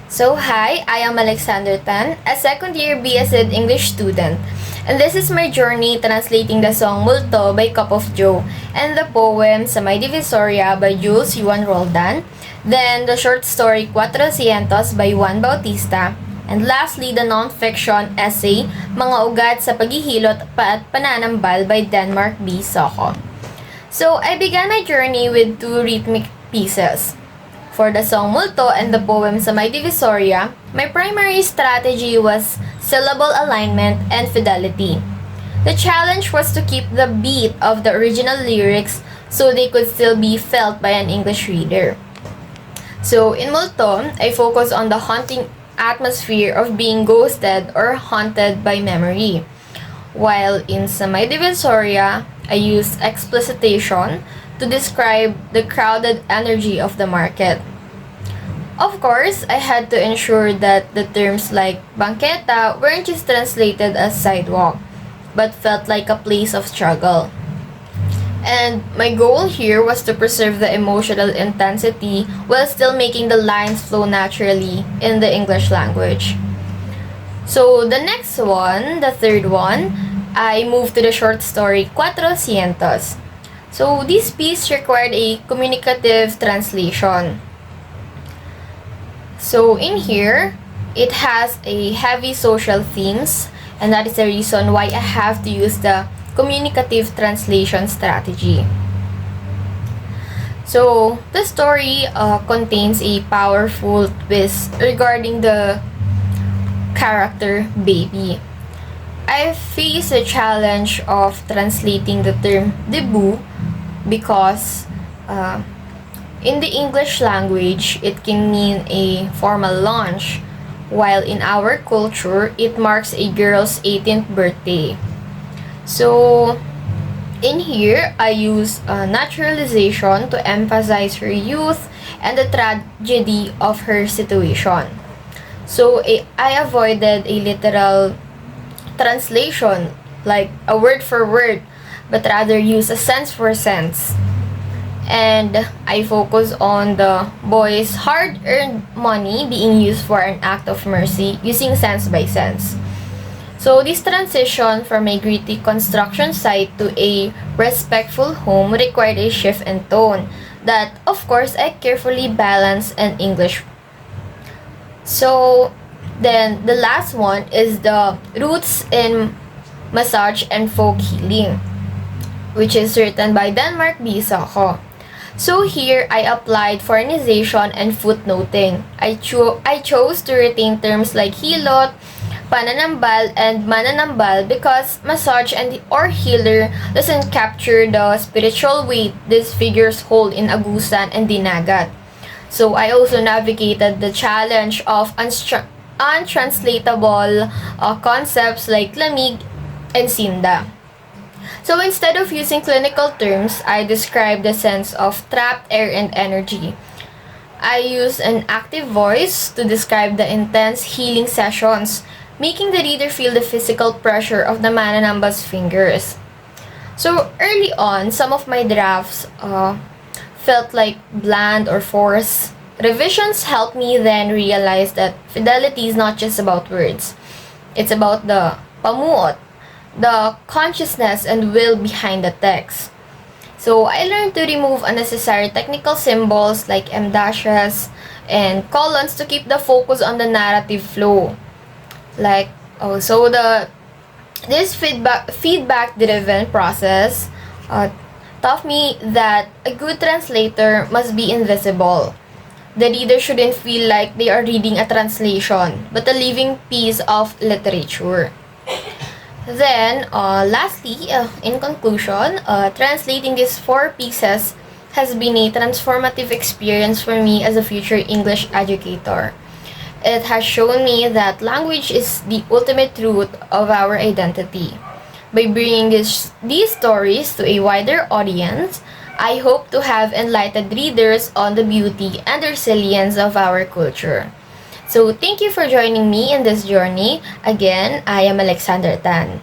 So hi, I am Alexander Tan, a second-year BSed English student, and this is my journey translating the song Multo by Cup of Joe and the poem Sa May Divisoria by Jules Yuan Roldan, then the short story Cuatrocientos by Juan Bautista, and lastly the non-fiction essay Mga Ugat sa Paghihilot at Pananambal by Denmark B. Soko. So I began my journey with two rhythmic pieces. For the song Multo and the poem Sa May Divisoria, my primary strategy was syllable alignment and fidelity. The challenge was to keep the beat of the original lyrics so they could still be felt by an English reader. So in Multo, I focus on the haunting atmosphere of being ghosted or haunted by memory. While in Sa May Divisoria, I used explicitation to describe the crowded energy of the market. Of course, I had to ensure that the terms like banqueta weren't just translated as sidewalk, but felt like a place of struggle. And my goal here was to preserve the emotional intensity while still making the lines flow naturally in the English language. So the next one, the third one, I moved to the short story Cuatrocientos. So this piece required a communicative translation. So in here, it has a heavy social themes, and that is the reason why I have to use the communicative translation strategy. So the story contains a powerful twist regarding the character Baby. I faced the challenge of translating the term debut because in the English language, it can mean a formal launch, while in our culture, it marks a girl's 18th birthday. So, in here, I use naturalization to emphasize her youth and the tragedy of her situation. So, I avoided a literal translation, like a word for word, but rather use a sense for sense. And I focus on the boy's hard-earned money being used for an act of mercy using sense by sense. So this transition from a gritty construction site to a respectful home required a shift in tone that, of course, I carefully balance in English. So then the last one is the roots in massage and folk healing, which is written by Denmark B. Soko. So here, I applied foreignization and footnoting. I chose to retain terms like hilot, pananambal, and mananambal because massage or healer doesn't capture the spiritual weight these figures hold in Agusan and Dinagat. So I also navigated the challenge of untranslatable concepts like lamig and sinda. So instead of using clinical terms, I describe the sense of trapped air and energy. I use an active voice to describe the intense healing sessions, making the reader feel the physical pressure of the mananamba's fingers. So early on, some of my drafts felt like bland or forced. Revisions helped me then realize that fidelity is not just about words. It's about the pamuot, the consciousness and will behind the text. So I learned to remove unnecessary technical symbols like em dashes and colons to keep the focus on the narrative flow. Like also this feedback driven process taught me that a good translator must be invisible. The reader shouldn't feel like they are reading a translation, but a living piece of literature. Then, lastly, in conclusion, translating these four pieces has been a transformative experience for me as a future English educator. It has shown me that language is the ultimate root of our identity. By bringing these stories to a wider audience, I hope to have enlightened readers on the beauty and resilience of our culture. So thank you for joining me in this journey. Again, I am Alexander Tan.